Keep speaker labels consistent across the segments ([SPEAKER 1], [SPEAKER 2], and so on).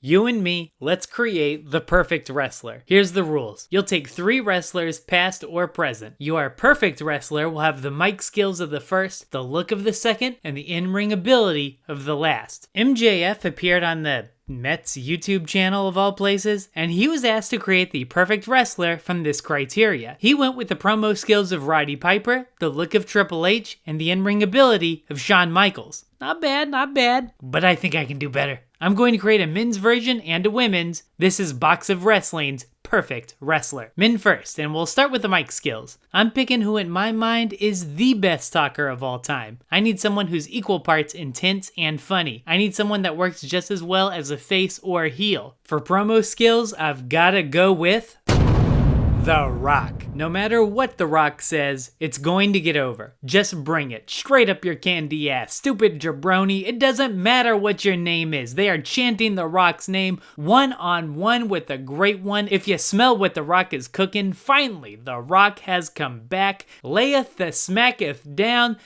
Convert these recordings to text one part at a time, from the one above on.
[SPEAKER 1] You and me, let's create the perfect wrestler. Here's the rules. You'll take 3 wrestlers, past or present. Your perfect wrestler will have the mic skills of the first, the look of the second, and the in-ring ability of the last. MJF appeared on the Mets YouTube channel of all places, and he was asked to create the perfect wrestler from this criteria. He went with the promo skills of Roddy Piper, the look of Triple H, and the in-ring ability of Shawn Michaels. Not bad, not bad, but I think I can do better. I'm going to create a men's version and a women's. This is Box of Wrestling's perfect wrestler. Men first, and we'll start with the mic skills. I'm picking who in my mind is the best talker of all time. I need someone who's equal parts intense and funny. I need someone that works just as well as a face or a heel. For promo skills, I've gotta go with The Rock. No matter what The Rock says, it's going to get over. Just bring it. Straight up your candy ass. Stupid jabroni. It doesn't matter what your name is. They are chanting The Rock's name one-on-one with a great one. If you smell what The Rock is cooking, finally, The Rock has come back. Layeth the smacketh down.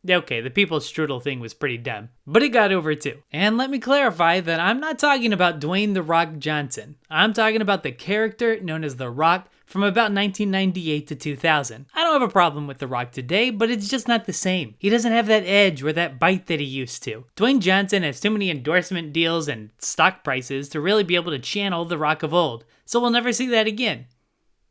[SPEAKER 1] Okay, the people's strudel thing was pretty dumb, but it got over too. And let me clarify that I'm not talking about Dwayne The Rock Johnson. I'm talking about the character known as The Rock from about 1998 to 2000. I don't have a problem with The Rock today, but it's just not the same. He doesn't have that edge or that bite that he used to. Dwayne Johnson has too many endorsement deals and stock prices to really be able to channel The Rock of old, so we'll never see that again.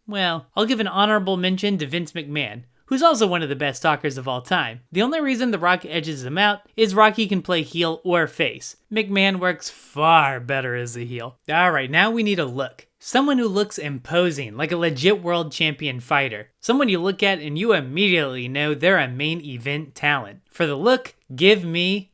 [SPEAKER 1] Well, I'll give an honorable mention to Vince McMahon, who's also one of the best talkers of all time. The only reason The Rock edges him out is Rocky can play heel or face. McMahon works far better as a heel. Alright, now we need a look. Someone who looks imposing, like a legit world champion fighter. Someone you look at and you immediately know they're a main event talent. For the look, give me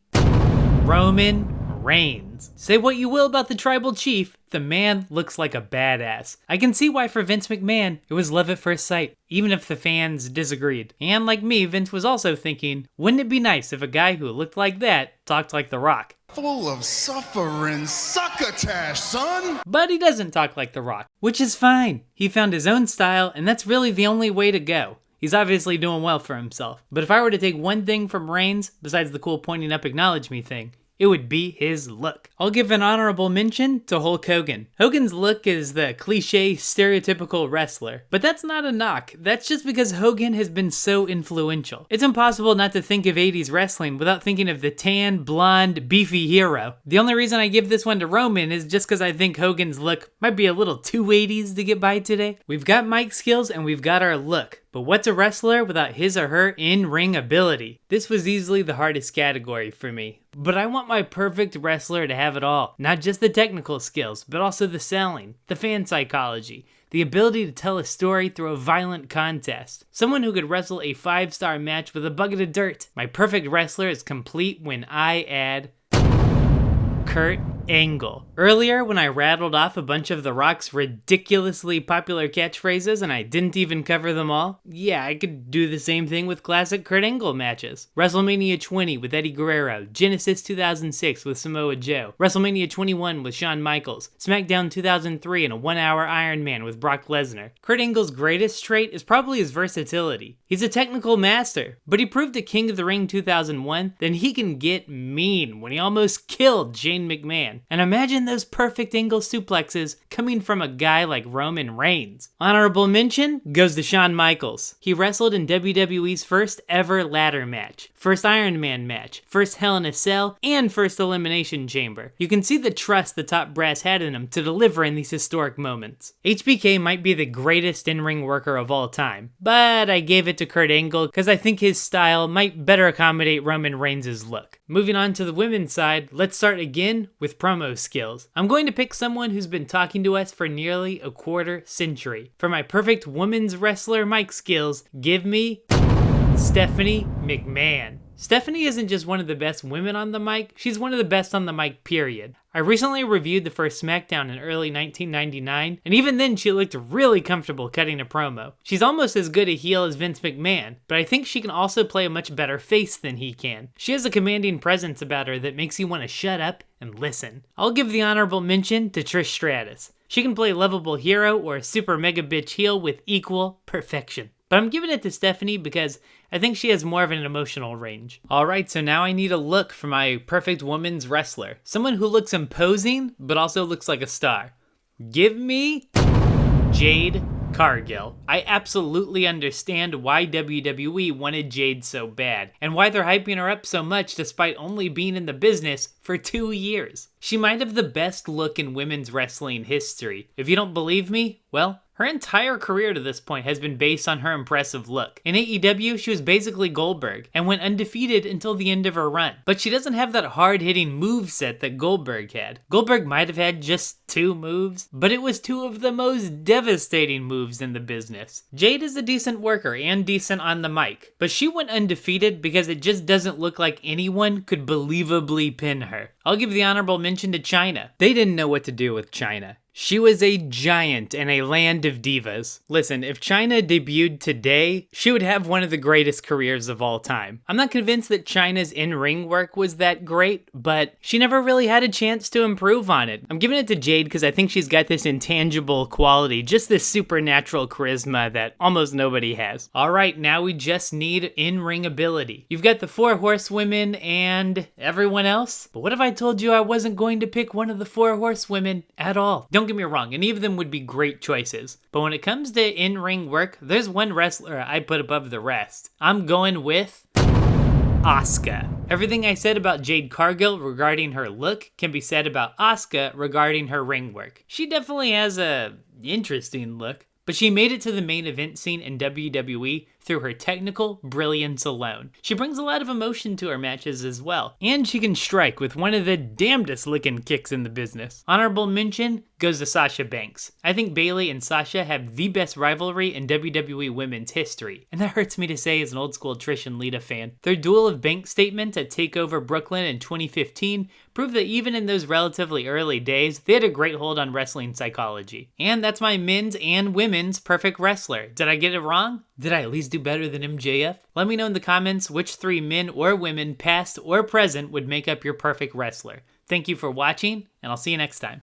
[SPEAKER 1] Roman Reigns. Say what you will about the tribal chief, the man looks like a badass. I can see why for Vince McMahon, it was love at first sight, even if the fans disagreed. And like me, Vince was also thinking, wouldn't it be nice if a guy who looked like that talked like The Rock?
[SPEAKER 2] Full of suffering succotash, son!
[SPEAKER 1] But he doesn't talk like The Rock, which is fine. He found his own style, and that's really the only way to go. He's obviously doing well for himself. But if I were to take one thing from Reigns, besides the cool pointing up acknowledge me thing, it would be his look. I'll give an honorable mention to Hulk Hogan. Hogan's look is the cliche, stereotypical wrestler, but that's not a knock. That's just because Hogan has been so influential. It's impossible not to think of 80s wrestling without thinking of the tan, blonde, beefy hero. The only reason I give this one to Roman is just because I think Hogan's look might be a little too 80s to get by today. We've got mic skills and we've got our look. But what's a wrestler without his or her in-ring ability? This was easily the hardest category for me. But I want my perfect wrestler to have it all. Not just the technical skills, but also the selling, the fan psychology, the ability to tell a story through a violent contest. Someone who could wrestle a 5-star match with a bucket of dirt. My perfect wrestler is complete when I add Kurt Angle. Earlier, when I rattled off a bunch of The Rock's ridiculously popular catchphrases and I didn't even cover them all, yeah, I could do the same thing with classic Kurt Angle matches. WrestleMania 20 with Eddie Guerrero, Genesis 2006 with Samoa Joe, WrestleMania 21 with Shawn Michaels, SmackDown 2003 and a 1-hour Iron Man with Brock Lesnar. Kurt Angle's greatest trait is probably his versatility. He's a technical master, but he proved at King of the Ring 2001 that he can get mean when he almost killed Shane McMahon. And imagine those perfect angle suplexes coming from a guy like Roman Reigns. Honorable mention goes to Shawn Michaels. He wrestled in WWE's first ever ladder match, first Iron Man match, first Hell in a Cell, and first Elimination Chamber. You can see the trust the top brass had in him to deliver in these historic moments. HBK might be the greatest in-ring worker of all time, but I gave it to Kurt Angle because I think his style might better accommodate Roman Reigns' look. Moving on to the women's side, let's start again with promo skills. I'm going to pick someone who's been talking to us for nearly a quarter century. For my perfect women's wrestler mic skills, give me Stephanie McMahon. Stephanie isn't just one of the best women on the mic, she's one of the best on the mic, period. I recently reviewed the first SmackDown in early 1999, and even then she looked really comfortable cutting a promo. She's almost as good a heel as Vince McMahon, but I think she can also play a much better face than he can. She has a commanding presence about her that makes you want to shut up and listen. I'll give the honorable mention to Trish Stratus. She can play lovable hero or super mega bitch heel with equal perfection. but I'm giving it to Stephanie because I think she has more of an emotional range. Alright, so now I need a look for my perfect women's wrestler. Someone who looks imposing, but also looks like a star. Give me Jade Cargill. I absolutely understand why WWE wanted Jade so bad, and why they're hyping her up so much despite only being in the business for 2 years. She might have the best look in women's wrestling history. If you don't believe me, well, her entire career to this point has been based on her impressive look. In AEW, she was basically Goldberg, and went undefeated until the end of her run. But she doesn't have that hard-hitting moveset that Goldberg had. Goldberg might have had just 2 moves, but it was 2 of the most devastating moves in the business. Jade is a decent worker and decent on the mic, but she went undefeated because it just doesn't look like anyone could believably pin her. I'll give the honorable mention to Chyna. They didn't know what to do with Chyna. She was a giant in a land of divas. Listen, if Chyna debuted today, she would have one of the greatest careers of all time. I'm not convinced that Chyna's in-ring work was that great, but she never really had a chance to improve on it. I'm giving it to Jade because I think she's got this intangible quality, just this supernatural charisma that almost nobody has. Alright, now we just need in-ring ability. You've got the 4 horsewomen and everyone else, but what if I told you I wasn't going to pick one of the 4 horsewomen at all? Don't get me wrong, any of them would be great choices. But when it comes to in-ring work, there's one wrestler I put above the rest. I'm going with Asuka. Everything I said about Jade Cargill regarding her look can be said about Asuka regarding her ring work. She definitely has a interesting look, but she made it to the main event scene in WWE through her technical brilliance alone. She brings a lot of emotion to her matches as well, and she can strike with one of the damnedest looking kicks in the business. Honorable mention goes to Sasha Banks. I think Bayley and Sasha have the best rivalry in WWE women's history, and that hurts me to say as an old school Trish and Lita fan. Their duel of bank statements at TakeOver Brooklyn in 2015 proved that even in those relatively early days, they had a great hold on wrestling psychology. And that's my men's and women's perfect wrestler. Did I get it wrong? Did I at least do better than MJF? Let me know in the comments which 3 men or women, past or present, would make up your perfect wrestler. Thank you for watching, and I'll see you next time.